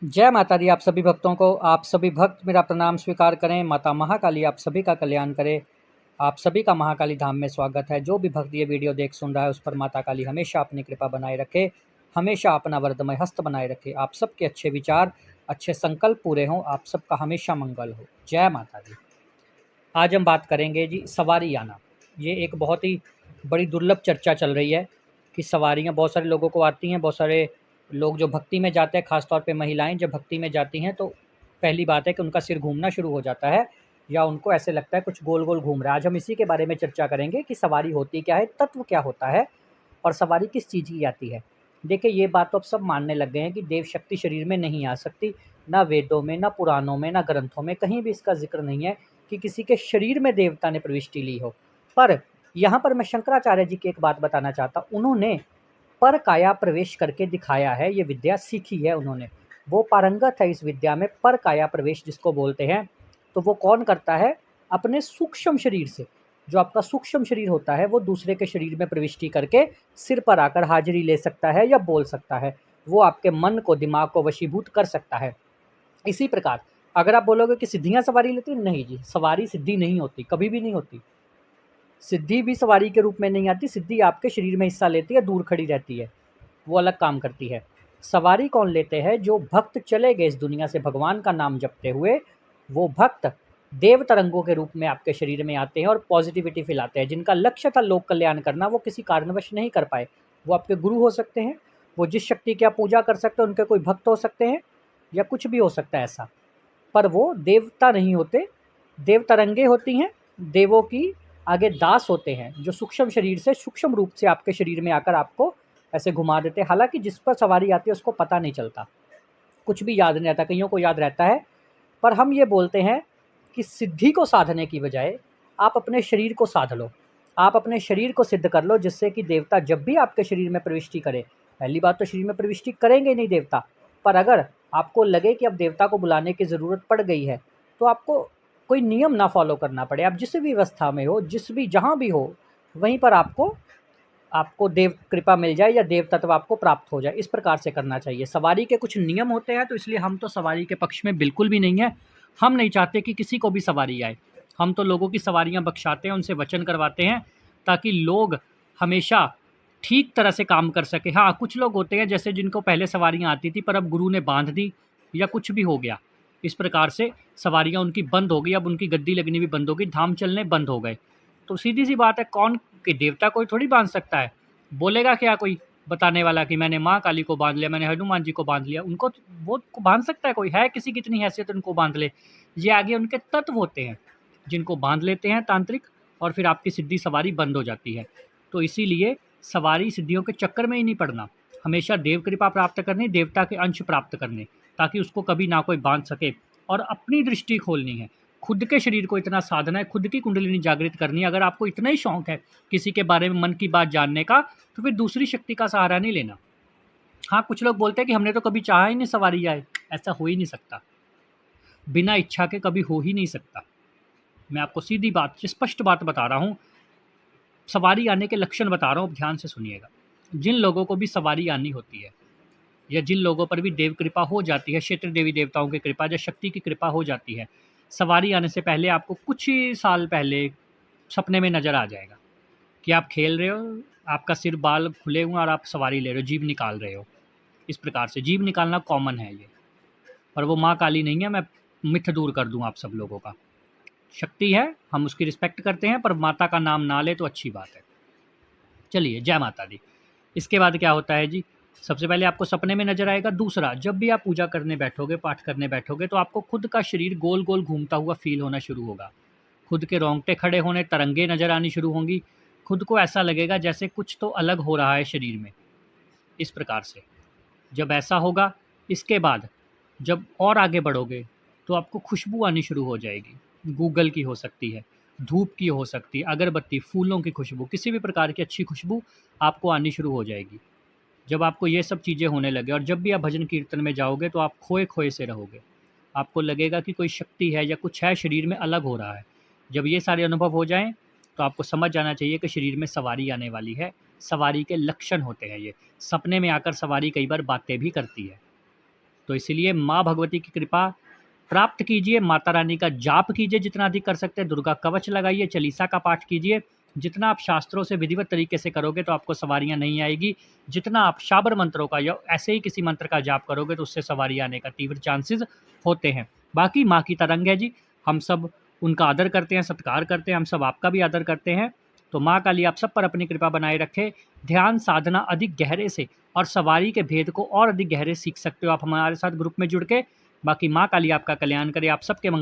जय माता दी। आप सभी भक्तों को, आप सभी भक्त मेरा प्रणाम स्वीकार करें। माता महाकाली आप सभी का कल्याण करे। आप सभी का महाकाली धाम में स्वागत है। जो भी भक्त ये वीडियो देख सुन रहा है उस पर माता काली हमेशा अपनी कृपा बनाए रखे, हमेशा अपना वरदमय हस्त बनाए रखे। आप सबके अच्छे विचार, अच्छे संकल्प पूरे हों। आप सबका हमेशा मंगल हो। जय माता दी। आज हम बात करेंगे जी सवारी आना। ये एक बहुत ही बड़ी दुर्लभ चर्चा चल रही है कि सवारियाँ बहुत सारे लोगों को आती हैं। बहुत सारे लोग जो भक्ति में जाते हैं, ख़ास तौर पे महिलाएं जब भक्ति में जाती हैं तो पहली बात है कि उनका सिर घूमना शुरू हो जाता है या उनको ऐसे लगता है कुछ गोल गोल घूम रहा है। आज हम इसी के बारे में चर्चा करेंगे कि सवारी होती क्या है, तत्व क्या होता है और सवारी किस चीज़ की आती है। देखिए, ये बात तो अब सब मानने लग गए हैं कि देव शक्ति शरीर में नहीं आ सकती। ना वेदों में, ना पुराणों में, ना ग्रंथों में कहीं भी इसका जिक्र नहीं है कि किसी के शरीर में देवता ने प्रविष्टि ली हो। पर यहाँ पर मैं शंकराचार्य जी की एक बात बताना चाहता हूँ। उन्होंने पर काया प्रवेश करके दिखाया है। ये विद्या सीखी है उन्होंने, वो पारंगत है इस विद्या में। पर काया प्रवेश जिसको बोलते हैं, तो वो कौन करता है? अपने सूक्ष्म शरीर से, जो आपका सूक्ष्म शरीर होता है वो दूसरे के शरीर में प्रविष्टि करके सिर पर आकर हाजिरी ले सकता है या बोल सकता है। वो आपके मन को, दिमाग को वशीभूत कर सकता है। इसी प्रकार अगर आप बोलोगे कि सिद्धियां सवारी लेती, नहीं जी, सवारी सिद्धि नहीं होती, कभी भी नहीं होती। सिद्धि भी सवारी के रूप में नहीं आती। सिद्धि आपके शरीर में हिस्सा लेती है, दूर खड़ी रहती है, वो अलग काम करती है। सवारी कौन लेते हैं? जो भक्त चले गए इस दुनिया से भगवान का नाम जपते हुए, वो भक्त देव तरंगों के रूप में आपके शरीर में आते हैं और पॉजिटिविटी फैलाते हैं। जिनका लक्ष्य था लोक कल्याण करना, वो किसी कारणवश नहीं कर पाए। वो आपके गुरु हो सकते हैं, वो जिस शक्ति की आप पूजा कर सकते हैं उनके कोई भक्त हो सकते हैं, या कुछ भी हो सकता है ऐसा, पर वो देवता नहीं होते। देव तरंगे होती हैं, देवों की आगे दास होते हैं, जो सूक्ष्म शरीर से, सूक्ष्म रूप से आपके शरीर में आकर आपको ऐसे घुमा देते हैं। हालांकि जिस पर सवारी आती है उसको पता नहीं चलता, कुछ भी याद नहीं रहता, कईयों को याद रहता है। पर हम ये बोलते हैं कि सिद्धि को साधने की बजाय आप अपने शरीर को साध लो। आप अपने शरीर को सिद्ध कर लो, जिससे कि देवता जब भी आपके शरीर में प्रविष्टि करे, पहली बात तो शरीर में प्रविष्टि करेंगे नहीं देवता, पर अगर आपको लगे कि अब देवता को बुलाने की ज़रूरत पड़ गई है, तो आपको कोई नियम ना फॉलो करना पड़े। आप जिस भी अवस्था में हो, जिस भी जहाँ भी हो, वहीं पर आपको आपको देव कृपा मिल जाए या देव तत्व आपको प्राप्त हो जाए। इस प्रकार से करना चाहिए। सवारी के कुछ नियम होते हैं, तो इसलिए हम तो सवारी के पक्ष में बिल्कुल भी नहीं है। हम नहीं चाहते कि किसी को भी सवारी आए। हम तो लोगों की सवारियां बख्शाते हैं, उनसे वचन करवाते हैं, ताकि लोग हमेशा ठीक तरह से काम कर सके। हाँ, कुछ लोग होते हैं जैसे जिनको पहले सवारियां आती थी पर अब गुरु ने बांध दी या कुछ भी हो गया, इस प्रकार से सवारियां उनकी बंद हो गई, अब उनकी गद्दी लगनी भी बंद हो गई, धाम चलने बंद हो गए। तो सीधी सी बात है, कौन कि देवता कोई थोड़ी बांध सकता है। बोलेगा क्या कोई बताने वाला कि मैंने माँ काली को बांध लिया, मैंने हनुमान जी को बांध लिया? उनको वो बांध सकता है कोई? है किसी की इतनी हैसियत उनको बांध ले? ये आगे उनके तत्व होते हैं जिनको बांध लेते हैं तांत्रिक, और फिर आपकी सिद्धि सवारी बंद हो जाती है। तो इसीलिए सवारी सिद्धियों के चक्कर में ही नहीं पड़ना, हमेशा देव कृपा प्राप्त करनी, देवता के अंश प्राप्त करने, ताकि उसको कभी ना कोई बांध सके। और अपनी दृष्टि खोलनी है, खुद के शरीर को इतना साधना है, खुद की कुंडलिनी जागृत करनी है। अगर आपको इतना ही शौक है किसी के बारे में मन की बात जानने का, तो फिर दूसरी शक्ति का सहारा नहीं लेना। हाँ, कुछ लोग बोलते हैं कि हमने तो कभी चाहा ही नहीं सवारी आए। ऐसा हो ही नहीं सकता, बिना इच्छा के कभी हो ही नहीं सकता। मैं आपको सीधी बात, स्पष्ट बात बता रहा हूँ, सवारी आने के लक्षण बता रहा हूँ, ध्यान से सुनिएगा। जिन लोगों को भी सवारी आनी होती है, या जिन लोगों पर भी देव कृपा हो जाती है, क्षेत्र देवी देवताओं की कृपा या शक्ति की कृपा हो जाती है, सवारी आने से पहले आपको कुछ ही साल पहले सपने में नज़र आ जाएगा कि आप खेल रहे हो, आपका सिर बाल खुले हुए और आप सवारी ले रहे हो, जीभ निकाल रहे हो। इस प्रकार से जीभ निकालना कॉमन है ये, पर वो माँ काली नहीं है। मैं मिथ दूर कर दूँ आप सब लोगों का। शक्ति है, हम उसकी रिस्पेक्ट करते हैं, पर माता का नाम ना ले तो अच्छी बात है। चलिए, जय माता दी। इसके बाद क्या होता है जी? सबसे पहले आपको सपने में नजर आएगा। दूसरा, जब भी आप पूजा करने बैठोगे, पाठ करने बैठोगे, तो आपको खुद का शरीर गोल गोल घूमता हुआ फील होना शुरू होगा। खुद के रोंगटे खड़े होने, तरंगे नजर आनी शुरू होंगी। खुद को ऐसा लगेगा जैसे कुछ तो अलग हो रहा है शरीर में। इस प्रकार से जब ऐसा होगा, इसके बाद जब और आगे बढ़ोगे तो आपको खुशबू आनी शुरू हो जाएगी। गूगल की हो सकती है, धूप की हो सकती है, अगरबत्ती, फूलों की खुशबू, किसी भी प्रकार की अच्छी खुशबू आपको आनी शुरू हो जाएगी। जब आपको ये सब चीज़ें होने लगे, और जब भी आप भजन कीर्तन में जाओगे तो आप खोए खोए से रहोगे। आपको लगेगा कि कोई शक्ति है या कुछ है शरीर में, अलग हो रहा है। जब ये सारे अनुभव हो जाएं, तो आपको समझ जाना चाहिए कि शरीर में सवारी आने वाली है। सवारी के लक्षण होते हैं ये। सपने में आकर सवारी कई बार बातें भी करती है। तो इसीलिए माँ भगवती की कृपा प्राप्त कीजिए, माता रानी का जाप कीजिए जितना अधिक कर सकते हैं, दुर्गा कवच लगाइए, चालीसा का पाठ कीजिए। जितना आप शास्त्रों से विधिवत तरीके से करोगे तो आपको सवारियाँ नहीं आएगी। जितना आप शाबर मंत्रों का या ऐसे ही किसी मंत्र का जाप करोगे तो उससे सवारी आने का तीव्र चांसेस होते हैं। बाकी माँ की तरंग है जी, हम सब उनका आदर करते हैं, सत्कार करते हैं, हम सब आपका भी आदर करते हैं। तो माँ काली आप सब पर अपनी कृपा बनाए रखे। ध्यान साधना अधिक गहरे से और सवारी के भेद को और अधिक गहरे सीख सकते हो आप हमारे साथ ग्रुप में जुड़ के। बाकी माँ काली आपका कल्याण करे, आप सबके मंगल